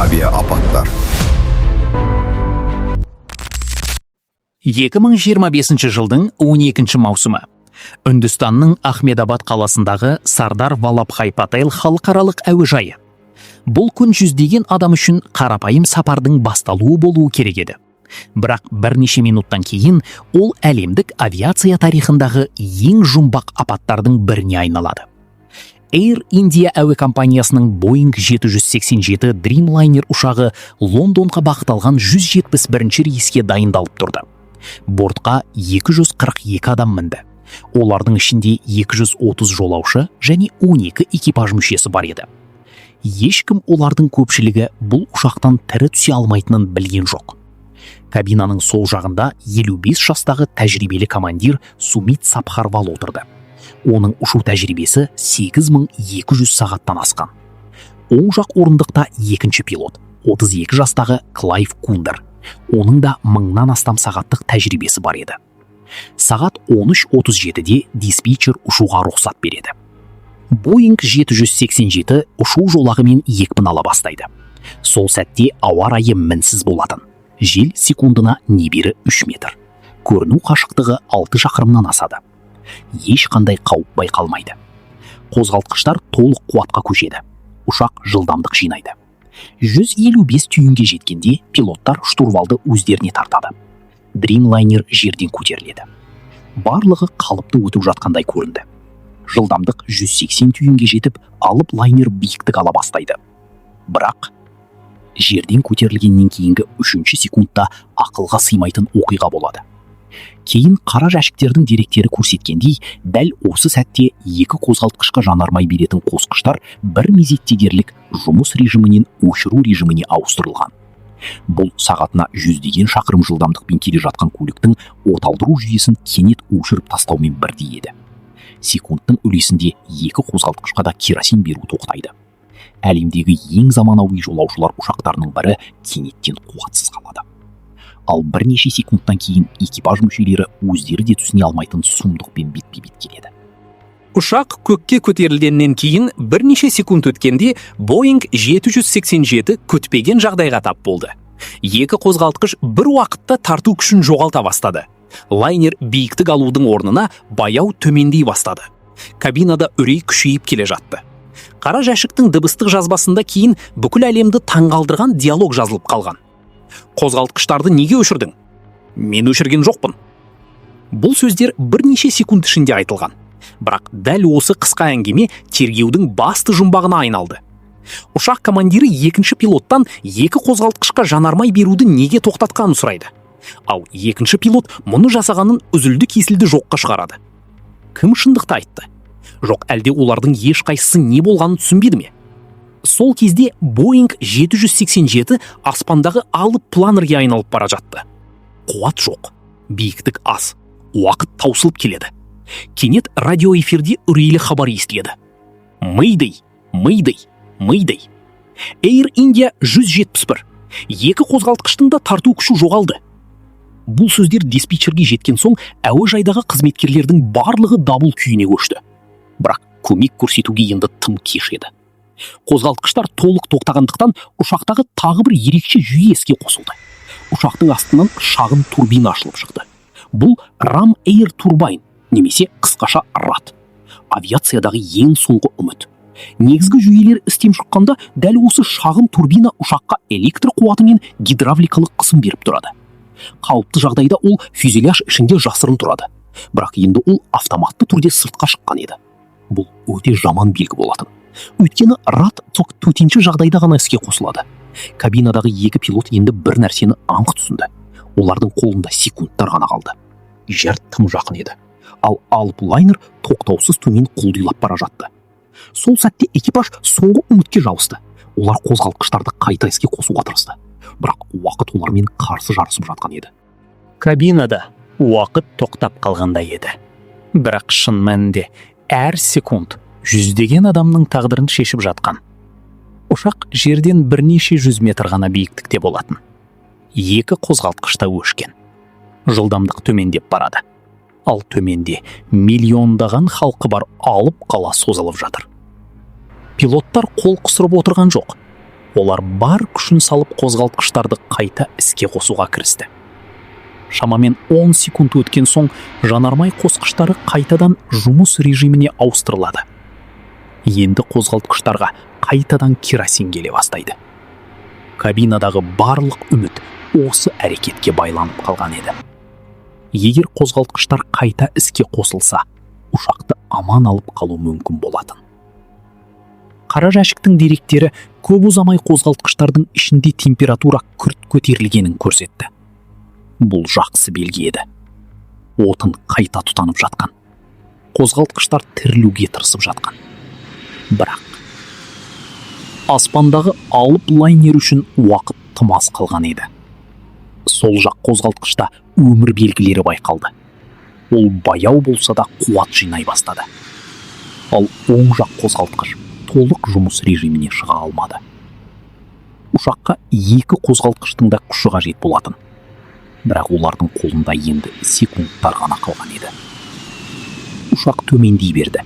Авиаапаттар. 2025 жылдың 12 маусымы. Үндістанның Ахмедабад қаласындағы Сардар Валабхай Пател халықаралық әуежайы. Бұл күн жүздеген адам үшін қарапайым сапардың басталуы болуы керек еді. Бірақ бірнеше минуттан кейін ол әлемдік авиация тарихындағы ең жұмбақ апаттардың біріне айналады. Air India әуе компаниясының Boeing 787 Dreamliner ұшағы Лондонға бағыт алған 171 рейске дайындалып тұрды. Бортқа 242 адам мінді. Олардың ішінде 230 жолаушы және 12 экипаж мүшесі бар еді. Ешкім олардың көпшілігі бұл ұшақтан тірі түсе алмайтынын білген жоқ. Кабинаның сол жағында 55 жастағы тәжірибелі командир Сумит Сабхарвал отырды. Оның ұшу тәжірибесі 8200 сағаттан асқан. Оң жақ орындықта екінші пилот, 32 жастағы Клайв Кундер. Оның да 1000-нан астам сағаттық тәжірибесі бар еді. Сағат 13:37-де диспетчер ұшуға рұқсат береді. Boeing 787 ұшу жолағымен екпін ала бастайды. Сол сәтте ауа райы мінсіз болатын. Жел секундына небәрі 3 метр. Көріну қашықтығы 6 шақырымнан асады. Ешқандай қауіп байқалмайды. Қозғалтқыштар толық қуатқа көшеді. Ұшақ жылдамдық жинайды. 155 түйінге жеткенде пилоттар штурвалды өздеріне тартады. Dreamliner жерден көтеріледі. Барлығы қалыпты өтіп жатқандай көрінді. Жылдамдық 180 түйінге жетіп, алып лайнер биіктік ала бастайды. Бірақ жерден көтерілгеннен кейінгі 3 секундта ақылға сыймайтын оқиға болады. Кейін қара жәшіктердің деректері көрсеткендей, дәл осы сәтте екі қозғалтқышқа жанармай беретін қосқыштар бір мезетте дерлік жұмыс режимінен өшіру режиміне ауыстырылған. Бұл сағатына 100-деген шақырым жылдамдықпен келе жатқан көліктің оталдыру жүйесін кенет өшіріп тастаумен бірдей еді. Секундтың үлесінде екі қозғалтқышқа да керосин беру тоқтайды. Әлемдегі ең заманауи жолаушылар ұшақтарының бірі кенеттен қуатсыз қалады. Ал бірнеше секундтан кейін экипаж мүшелері өздері де түсіне алмайтын сұмдықпен бетпе-бет келеді. Ұшақ көкке көтерілгеннен кейін бірнеше секунд өткенде Boeing 787 күтпеген жағдайға тап болды. Екі қозғалтқыш бір уақытта тарту күшін жоғалта бастады. Лайнер биіктік алудың орнына баяу төмендей бастады. Кабинада үрей күшейіп келе жатты. Қара жәшіктің дыбыстық жазбасында кейін бүкіл әлемді таңғалдырған диалог жазылып қалған. Қозғалтқыштарды неге өшірдің? Мен өшірген жоқпын. Бұл сөздер бірнеше секунд ішінде айтылған. Бірақ дәл осы қысқа әңгіме тергеудің басты жұмбағына айналды. Ұшақ командирі екінші пилоттан екі қозғалтқышқа жанармай беруді неге тоқтатқанын сұрайды. Ал екінші пилот мұны жасағанын үзілді-кесілді жоққа шығарады. Кім шындықты айтты? Жоқ, әлде олардың ешқайсысы не болғанын түсінбеді ме? Сол кезде Boeing 787 аспандағы алып планерге айналып бара жатты. Қуат жоқ, биіктік аз, уақыт таусылып келеді. Кенет радиоэфирде үрейлі хабар естіледі. Mayday, Mayday, Mayday. Air India 171. Екі қозғалтқыштың да тарту күші жоғалды. Бұл сөздер диспетчерге жеткен соң әуежайдағы қызметкерлердің барлығы дабыл күйіне көшті. Бірақ көмек көрсетуге енді тым кеш еді. Қозғалтқыштар толық тоқтағандықтан ұшақтағы тағы бір ерекше жүйе іске қосылды. Ұшақтың астынан шағын турбина ашылып шықты. Бұл Ram Air Turbine, немесе қысқаша RAT. Авиациядағы ең соңғы үміт. Негізгі жүйелер істен шыққанда дәл осы шағын турбина ұшаққа электр қуаты мен гидравликалық қысым беріп тұрады. Қауіпті жағдайда ол фюзеляж ішінде жасырын тұрады. Бірақ енді ол автоматты түрде сыртқа шыққан еді. Бұл өте жаман белгі болатын. Өйткені RAT тек төтенше жағдайда ғана іске қосылады. Кабинадағы екі пилот енді бір нәрсені анық түсінді. Олардың қолында секундтар ғана қалды. Жер тым жақын еді. Ал алып лайнер тоқтаусыз төмен құлдилап бара жатты. Сол сәтте экипаж соңғы үмітке жабысты. Олар қозғалтқыштарды қайта іске қосуға тырысты. Бірақ уақыт олармен қарсы жарысып жатқан еді. Кабинада уақыт тоқтап қалғандай еді. Бірақ шын мәнінде әр секунд жүздеген адамның тағдырын шешіп жатқан. Ұшақ жерден бірнеше 100 метр ғана биіктікте болатын. Екі қозғалтқышта өшкен. Жылдамдық төмендеп барады. Ал төменде миллиондаған халқы бар алып қала созылып жатыр. Пилоттар қол қысырып отырған жоқ. Олар бар күшін салып қозғалтқыштарды қайта іске қосуға кірісті. Шамамен 10 секунд өткен соң жанармай қосқыштары қайтадан жұмыс режиміне ауыстырылады. Енді қозғалтқыштарға қайтадан керосин келе бастайды. Кабинадағы барлық үміт осы әрекетке байланып қалған еді. Егер қозғалтқыштар қайта іске қосылса, ұшақты аман алып қалу мүмкін болатын. Қара жәшіктің деректері көп ұзамай қозғалтқыштардың ішінде температура күрт көтерілгенін көрсетті. Бұл жақсы белгі еді. Отын қайта тұтанып жатқан. Қозғалтқыштар тірілуге тырысып жатқан. Бірақ аспандағы алып лайнер үшін уақыт тым аз қалған еді. Сол жақ қозғалтқышта өмір белгілері байқалды. Ол баяу болса да қуат жинай бастады. Ал оң жақ қозғалтқыш толық жұмыс режиміне шыға алмады. Ұшаққа екі қозғалтқыштың да күші қажет болатын. Бірақ олардың қолында енді секундтар ғана қалған еді. Ұшақ төмендей берді.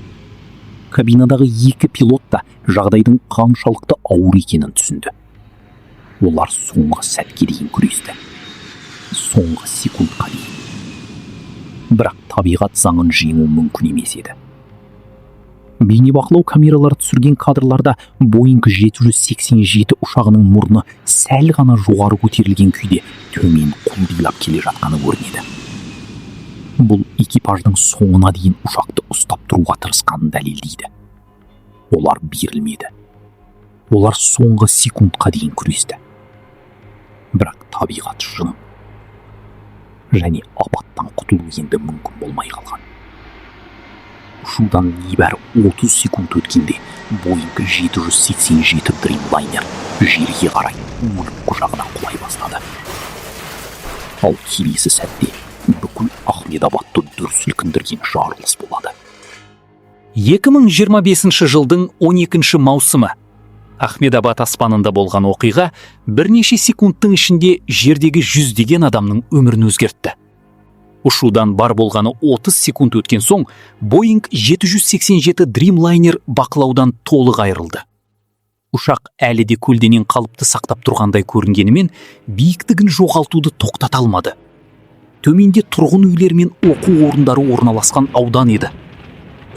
Кабинадағы екі пилот та жағдайдың қаншалықты ауыр екенін түсінді. Олар соңғы сәтке дейін күресті. Соңғы секундқа дейін. Бірақ табиғат заңын жеңу мүмкін емес еді. Бейнебақылау камералары түсірген кадрларда Boeing 787 ұшағының мұрны сәл ғана жоғары көтерілген күйде төмен құлдилап келе жатқаны көрінеді. Бұл экипаждың соңына дейін ұшақты ұстап тұруға тырысқанын дәлелдейді. Олар берілмеді. Олар соңғы секундқа дейін күресті. Бірақ табиғат жын. Және апаттан құтылу енді мүмкін болмай қалған. Ұшудан небәрі 30 секунд өткенде Boeing 787 Dreamliner жерге қарай өлім құшағына құлай бастады. Ал келесі сәтте бүкіл Ахмедабадты дүр сілкіндірген жарылыс болады. 2025 жылдың 12 маусымы Ахмедабад аспанында болған оқиға бірнеше секундтың ішінде жердегі жүздеген адамның өмірін өзгертті. Ұшудан бар болғаны 30 секунд өткен соң Boeing 787 Dreamliner бақылаудан толық айырылды. Ұшақ әлі де көлденең қалыпты сақтап тұрғандай көрінгенімен биіктігін жоғалтуды тоқтата алмады. Төменде тұрғын үйлер мен оқу орындары орналасқан аудан еді.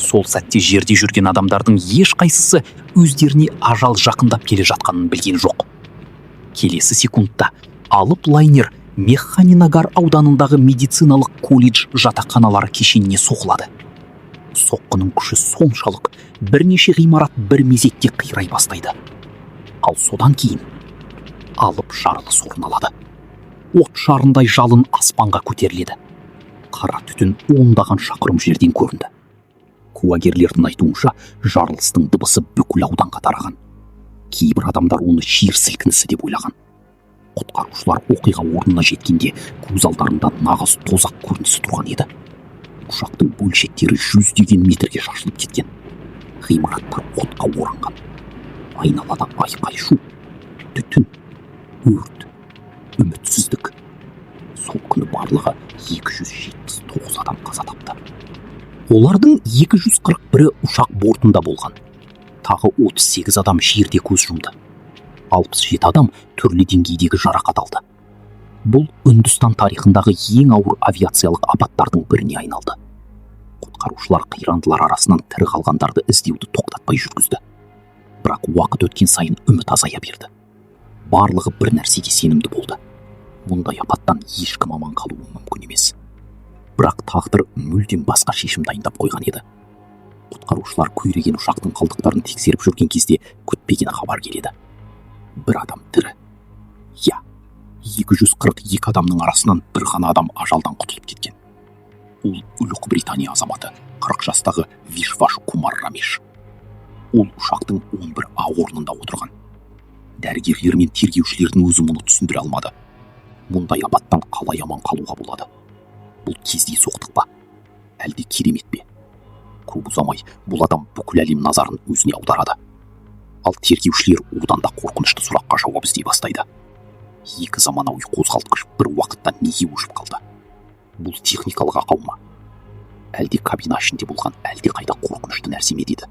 Сол сәтте жерде жүрген адамдардың ешқайсысы өздеріне ажал жақындап келе жатқанын білген жоқ. Келесі секундта алып лайнер Механинагар ауданындағы медициналық колледж жатақханалары кешеніне соғылады. Соққының күші соншалық бірнеше ғимарат бір мезетте қирай бастайды. Ал содан кейін алып жарылыс орын алады. От шарындай жалын аспанға көтеріледі. Қара түтін ондаған шақырым жерден көрінді. Куәгерлердің айтуынша жарылыстың дыбысы бүкіл ауданға тараған. Кейбір адамдар оны жер сілкінісі деп ойлаған. Құтқарушылар оқиға орнына жеткенде көз алдарында нағыз тозақ көрінісі тұрған еді. Ұшақтың бөлшектері 100 метрге шашылып кеткен. Ғимараттар отқа оранған. Айналада айқай шу, түтін, өрт, үмітсіздік. Сол күні барлығы 279 адам қаза тапты. Олардың 241-і ұшақ бортында болған. Тағы 38 адам жерде көз жұмды. 67 адам түрлі деңгейдегі жарақат алды. Бұл Үндістан тарихындағы ең ауыр авиациялық апаттардың біріне айналды. Құтқарушылар қирандылар арасынан тірі қалғандарды іздеуді тоқтатпай жүргізді. Бірақ уақыт өткен сайын үміт азая берді. Барлығы бір нәрсеге сенімді болды. Мұндай апаттан ешкім аман қалуы мүмкін емес. Бірақ тағдыр мүлдем басқа шешім дайындап қойған еді. Құтқарушылар күйреген ұшақтың қалдықтарын тексеріп жүрген кезде күтпеген хабар келеді. Бір адам тірі. 242 адамның арасынан бір ғана адам ажалдан құтылып кеткен. Ол Ұлыбритания азаматы, 40 жастағы Вишваш Кумар Рамеш. Ол ұшақтың 11А орнында отырған. Дәрігерлер мен тергеушілердің өзі мұны түсіндіре алмады. Мұндай апаттан қалай аман қалуға болады? Бұл кездейсоқтық па? Әлде керемет пе? Көп ұзамай бұл адам бүкіл әлем назарын өзіне аударады. Ал тергеушілер одан да қорқынышты сұраққа жауап іздей бастайды. Екі заманауи қозғалтқыш бір уақытта неге өшіп қалды? Бұл техникалық ақау ма? Әлде кабина ішінде болған әлде қайда қорқынышты нәрсе ме дейді?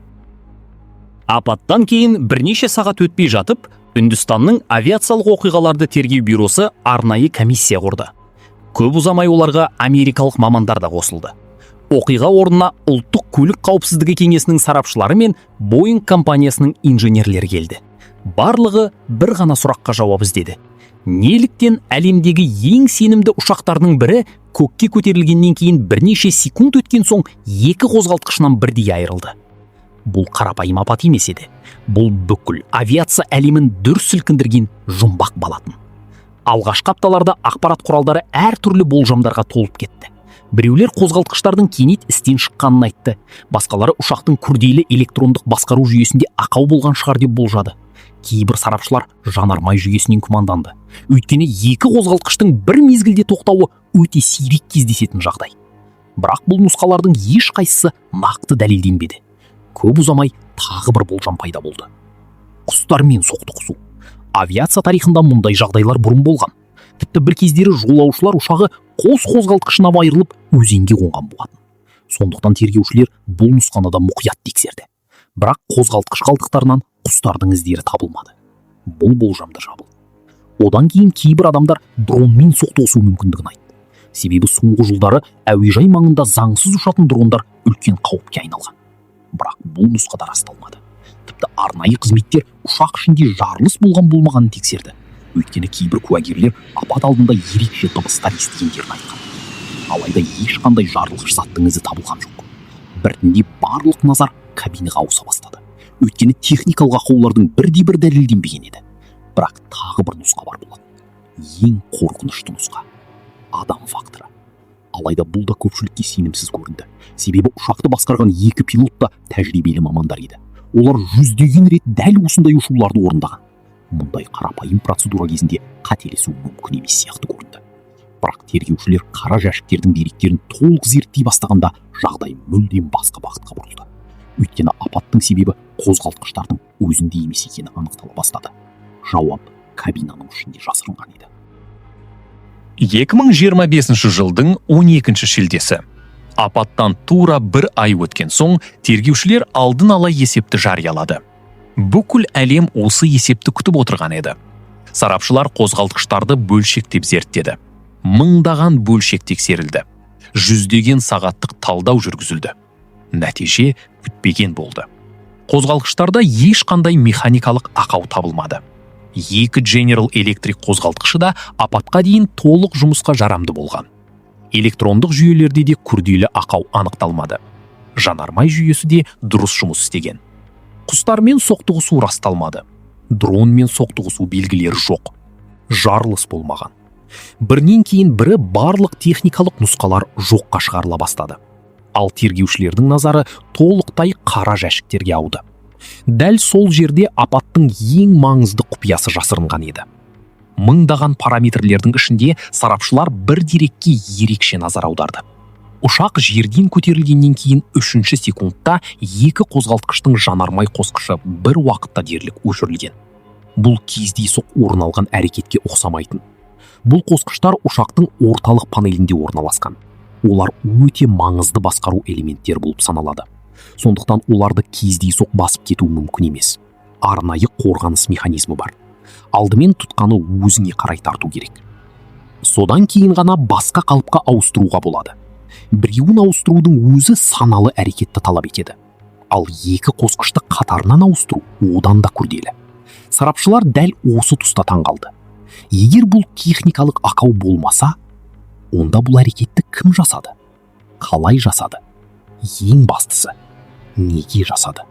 Апаттан кейін бірнеше сағат өтпей жатып, Үндістанның авиациялық оқиғаларды тергеу бюросы арнайы комиссия құрды. Көп ұзамай оларға америкалық мамандар да қосылды. Оқиға орнына ұлттық көлік қауіпсіздігі кеңесінің сарапшылары мен Boeing компаниясының инженерлері келді. Барлығы бір ғана сұраққа жауап іздеді. Неліктен әлемдегі ең сенімді ұшақтардың бірі көкке көтерілгеннен кейін бірнеше секунд өткен соң екі қозғалтқышынан бірдей айырылды? Бұл қарапайым апат емес еді. Бұл бүкіл авиация әлемін дүр сілкіндірген жұмбақ болатын. Алғашқы апталарда ақпарат құралдары әртүрлі болжамдарға толып кетті. Біреулер қозғалтқыштардың кенет істен шыққанын айтты, басқалары ұшақтың күрделі электрондық басқару жүйесінде ақау болған шығар деп болжады. Кейбір сарапшылар жанармай жүйесінен күмәнданды. Өйткені екі қозғалтқыштың бір мезгілде тоқтауы өте сирек кездесетін жағдай. Бірақ бұл нұсқалардың ешқайсысы нақты дәлелденбеді. Көп ұзамай тағы бір болжам пайда болды. Құстармен соқтығысу. Авиация тарихында мұндай жағдайлар бұрын болған. Тіпті бір кездері жолаушылар ұшағы қос қозғалтқышына айырылып өзенге қонған болатын. Сондықтан тергеушілер бұл нұсқаны да мұқият тексерді. Бірақ қозғалтқыш қалдықтарынан құстардың іздері табылмады. Бұл болжамды жабылды. Одан кейін кейбір адамдар дронмен соқтығысу мүмкіндігін айтты. Себебі соңғы жылдары әуежай маңында заңсыз ұшатын дрондар үлкен қауіпке айналған. Бірақ бұл нұсқа да расталмады. Тіпті арнайы қызметтер ұшақ ішінде жарылыс болмағанын тексерді. Өйткені кейбір куәгерлер апат алдында ерекше дыбыстар естігендерін айтқан. Алайда ешқандай жарылғыш заттың ізі табылған жоқ. Біртіндеп барлық назар кабинаға ауыса бастады. Өйткені техникалық ақаулардың бірде-бір дәлелденбеген еді. Бірақ тағы бір нұсқа бар болатын. Ең қорқынышты нұсқа — адам факторы. Алайда бұл да көпшілікке сенімсіз көрінді. Себебі ұшақты басқарған екі пилот та тәжірибелі мамандар еді. Олар жүздеген рет дәл осындай ұшуларды орындаған. Мұндай қарапайым процедура кезінде қателесу мүмкін емес сияқты көрінді. Бірақ тергеушілер қара жәшіктердің деректерін толық зерттей бастағанда жағдай мүлдем басқа бағытқа бұрылды. Өйткені апаттың себебі қозғалтқыштардың өзінде емес екені анықтала бастады. Жауап кабинаның ішінде жасырынған еді. 2025 жылдың 12 шілдесі. Апаттан тура бір ай өткен соң тергеушілер алдын ала есепті жариялады. Бүкіл әлем осы есепті күтіп отырған еді. Сарапшылар қозғалтқыштарды бөлшектеп зерттеді. Мыңдаған бөлшек тексерілді. Жүздеген сағаттық талдау жүргізілді. Нәтиже күтпеген болды. Қозғалтқыштарда ешқандай механикалық ақау табылмады. Екі General Electric қозғалтқышы да апатқа дейін толық жұмысқа жарамды болған. Электрондық жүйелерде де күрделі ақау анықталмады. Жанармай жүйесі де дұрыс жұмыс істеген. Құстармен соқтығысу расталмады. Дронмен соқтығысу белгілері жоқ. Жарылыс болмаған. Бірінен кейін бірі барлық техникалық нұсқалар жоққа шығарыла бастады. Ал тергеушілердің назары толықтай қара жәшіктерге ауды. Дәл сол жерде апаттың ең маңызды құпиясы жасырынған еді. Мыңдаған параметрлердің ішінде сарапшылар бір дерекке ерекше назар аударды. Ұшақ жерден көтерілгеннен кейін 3 секундта екі қозғалтқыштың жанармай қосқышы бір уақытта дерлік өшірілген. Бұл кездейсоқ орын алған әрекетке ұқсамайтын. Бұл қосқыштар ұшақтың орталық панелінде орналасқан. Олар өте маңызды басқару элементтер болып саналады. Сондықтан оларды кездейсоқ басып кету мүмкін емес. Арнайы қорғаныс механизмі бар. Алдымен тұтқаны өзіне қарай тарту керек. Содан кейін ғана басқа қалыпқа ауыстыруға болады. Біреуін ауыстырудың өзі саналы әрекетті талап етеді. Ал екі қосқышты қатарынан ауыстыру одан да күрделі. Сарапшылар дәл осы тұста таңғалды. Егер бұл техникалық ақау болмаса, онда бұл әрекетті кім жасады? Қалай жасады? Ең бастысы, неге жасады?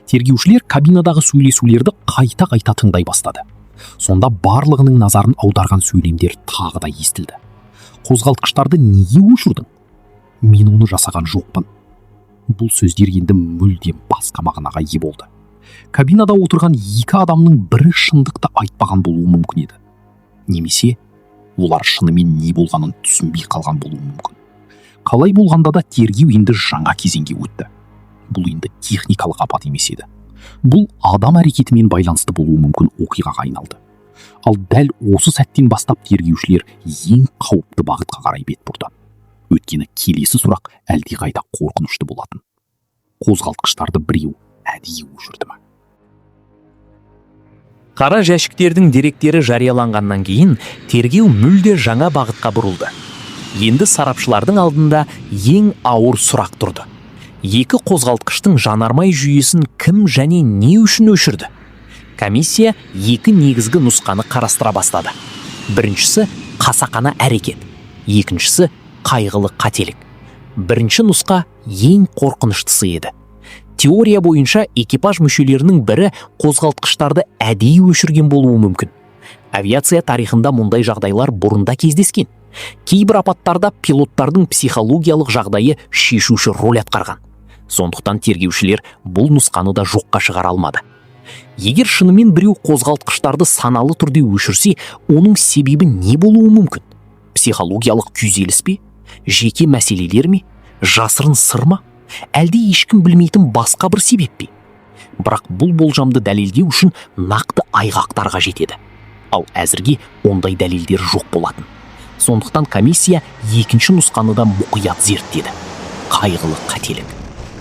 Тергеушілер кабинадағы сөйлесулерді қайта тыңдай бастады. Сонда барлығының назарын аударған сөйлемдер тағы да естілді. Қозғалтқыштарды неге өшірдің? Мен оны жасаған жоқпын. Бұл сөздер енді мүлдем басқа мағынаға ие болды. Кабинада отырған екі адамның бірі шындықты айтпаған болуы мүмкін еді. Немесе олар шынымен не болғанын түсінбей қалған болуы мүмкін. Қалай болғанда да тергеу енді жаңа кезеңге өтті. Бұл енді техникалық апат емес еді. Бұл адам әрекетімен байланысты болуы мүмкін оқиғаға айналды. Ал дәл осы сәттен бастап тергеушілер ең қауіпті бағытқа қарай бет бұрды. Өйткені келесі сұрақ әлдеқайда қорқынышты болатын. Қозғалтқыштарды біреу әдейі өшірді ма? Қара жәшіктердің деректері жарияланғаннан кейін тергеу мүлде жаңа бағытқа бұрылды. Енді сарапшылардың алдында ең ауыр сұрақ тұрды. Екі қозғалтқыштың жанармай жүйесін кім және не үшін өшірді? Комиссия екі негізгі нұсқаны қарастыра бастады. Біріншісі қасақана әрекет, екіншісі қайғылы қателік. Бірінші нұсқа ең қорқыныштысы еді. Теория бойынша экипаж мүшелерінің бірі қозғалтқыштарды әдейі өшірген болуы мүмкін. Авиация тарихында мұндай жағдайлар бұрында кездескен. Кейбір апаттарда пилоттардың психологиялық жағдайы шешуші роль атқарған. Сондықтан тергеушілер бұл нұсқаны да жоққа шығара алмады. Егер шынымен біреу қозғалтқыштарды саналы түрде өшірсе, оның себебі не болуы мүмкін? Психологиялық күйзеліс пе? Жеке мәселелер ме? Жасырын сыр ма? Әлде ешкім білмейтін басқа бір себеп пе? Бірақ бұл болжамды дәлелдеу үшін нақты айғақтарға жетеді. Ал әзірге ондай дәлелдер жоқ болатын. Сондықтан комиссия екінші нұсқаны да мұқият зерттеді. Қайғылы қателік.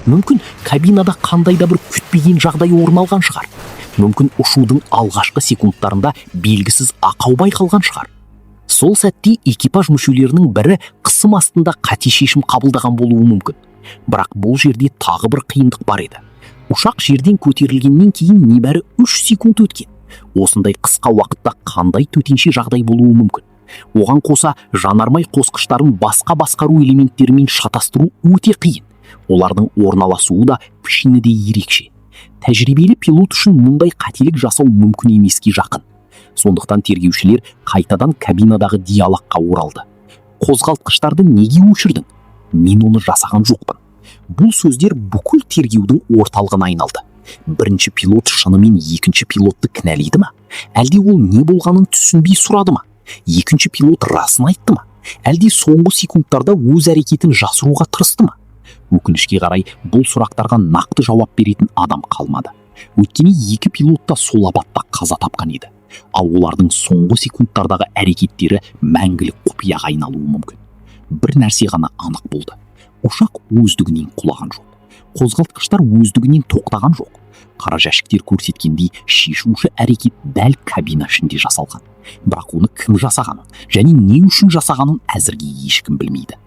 Мүмкін кабинада қандай да бір күтпеген жағдай орын алған шығар. Мүмкін ұшудың алғашқы секундтарында белгісіз ақау байқалған шығар. Сол сәтте экипаж мүшелерінің бірі қысым астында қате шешім қабылдаған болуы мүмкін. Бірақ бұл жерде тағы бір қиындық бар еді. Ұшақ жерден көтерілгеннен кейін небәрі 3 секунд өткен. Осындай қысқа уақытта қандай төтенше жағдай болуы мүмкін? Оған қоса жанармай қосқыштарын басқа басқару элементтерімен шатастыру өте қиын. Олардың орналасуы да пішіні де ерекше. Тәжірибелі пилот үшін мұндай қателік жасау мүмкін емеске жақын. Сондықтан тергеушілер қайтадан кабинадағы диалогқа оралды. Қозғалтқыштарды неге өшірдің? Мен оны жасаған жоқпын. Бұл сөздер бүкіл тергеудің орталығына айналды. Бірінші пилот шынымен екінші пилотты кінәлейді ма? Әлде ол не болғанын түсінбей сұрады ма? Екінші пилот расын айтты ма? Әлде соңғы секундтарда өз әрекетін жасыруға тырысты ма? Өкінішке қарай бұл сұрақтарға нақты жауап беретін адам қалмады. Өйткені екі пилот та сол апатта қаза тапқан еді. Ал олардың соңғы секундтардағы әрекеттері мәңгілік құпияға айналуы мүмкін. Бір нәрсе ғана анық болды. Ұшақ өздігінен құлаған жоқ. Қозғалтқыштар өздігінен тоқтаған жоқ. Қара жәшіктер көрсеткендей шешуші әрекет дәл кабина ішінде жасалған. Бірақ оны кім жасағанын және не үшін жасағанын әзірге ешкім білмейді.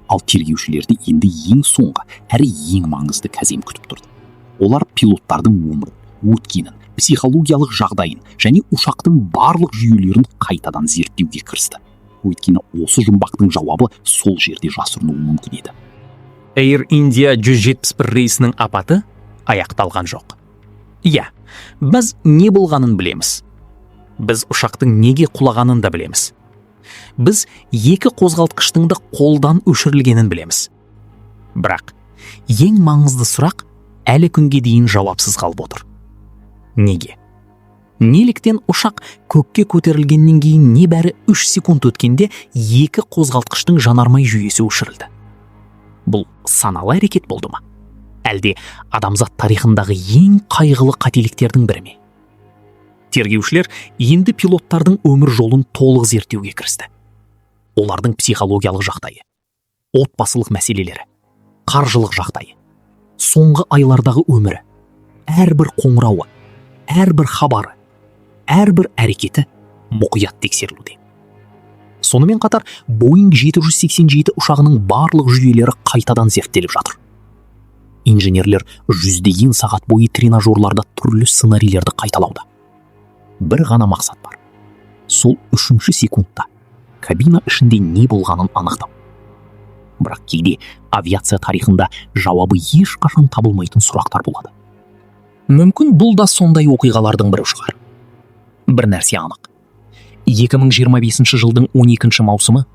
Ал тергеушілерді енді ең соңғы әрі ең маңызды кәзем күтіп тұрды. Олар пилоттардың өмірін, өткенін, психологиялық жағдайын және ұшақтың барлық жүйелерін қайтадан зерттеуге кірісті. Өйткені осы жұмбақтың жауабы сол жерде жасырынуы мүмкін еді. Air India 171 рейсінің апаты аяқталған жоқ. Иә, біз не болғанын білеміз. Біз ұшақтың неге құлағанын да білеміз. Біз екі қозғалтқыштың да қолдан өшірілгенін білеміз. Бірақ ең маңызды сұрақ әлі күнге дейін жауапсыз қалып отыр. Неге? Неліктен ұшақ көкке көтерілгеннен кейін небәрі 3 секунд өткенде екі қозғалтқыштың жанармай жүйесі өшірілді? Бұл саналы әрекет болды ма? Әлде адамзат тарихындағы ең қайғылы қателіктердің бірі ме? Тергеушілер енді пилоттардың өмір жолын толық зерттеуге кірісті. Олардың психологиялық жағдайы, отбасылық мәселелері, қаржылық жағдайы, соңғы айлардағы өмірі, әрбір қоңырауы, әрбір хабары, әрбір әрекеті мұқият тексерілуде. Сонымен қатар Boeing 787 ұшағының барлық жүйелері қайтадан зерттеліп жатыр. Инженерлер жүздеген сағат бойы тренажерларда түрлі сценарийлерді қайталауда. Бір ғана мақсат бар. Сол 3-ші секундта кабина ішінде не болғанын анықтау. Бірақ кейде авиация тарихында жауабы ешқашан табылмайтын сұрақтар болады. Мүмкін бұл да сондай оқиғалардың бірі шығар. Бір нәрсе анық. 2025 жылдың 12 маусымы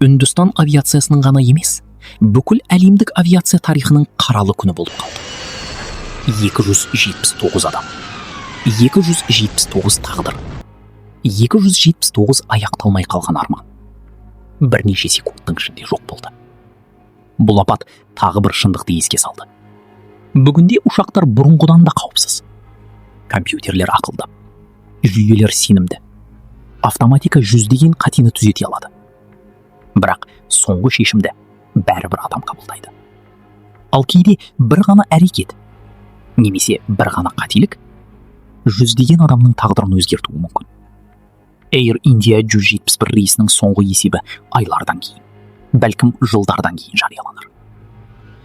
Үндістан авиациясының ғана емес, бүкіл әлемдік авиация тарихының қаралы күні болып қалды. 279 адам, 279 тағдыр, 279 аяқталмай қалған арман. Бірнеше секундтың ішінде жоқ болды. Бұл апат тағы бір шындықты еске салды. Бүгінде ұшақтар бұрынғыдан да қауіпсіз. Компьютерлер ақылды, жүйелер сенімді, автоматика жүздеген қатені түзете алады. Бірақ соңғы шешімді бәрібір адам қабылдайды. Ал кейде бір ғана әрекет, немесе бір ғана қателік жүздеген адамның тағдырын өзгертуі мүмкін. Air India 171 рейсінің соңғы есебі айлардан кейін, бәлкім жылдардан кейін жарияланыр.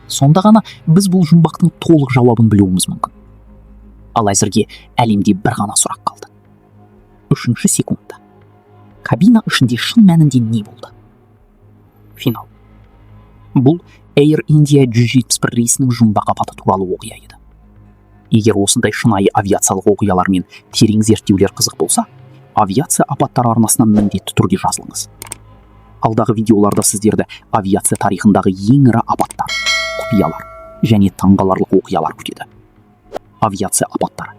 Сонда ғана біз бұл жұмбақтың толық жауабын білуіміз мүмкін. Ал әзірге әлемде бір ғана сұрақ қалды. 3 секундта кабина ішінде шын мәнінде не болды? Финал. Бұл Air India 171 рейсінің жұмбақ апаты туралы оқиға еді. Егер осындай шынайы авиациялық оқиғалар мен терең зерттеулер қызық болса, авиация апаттары арнасына міндетті түрде жазылыңыз. Алдағы видеоларда сіздерді авиация тарихындағы ең ірі апаттар, құпиялар және таңғаларлық оқиғалар күтеді. Авиация апаттары.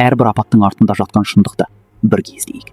Әрбір апаттың артында жатқан шындықты бірге іздейік.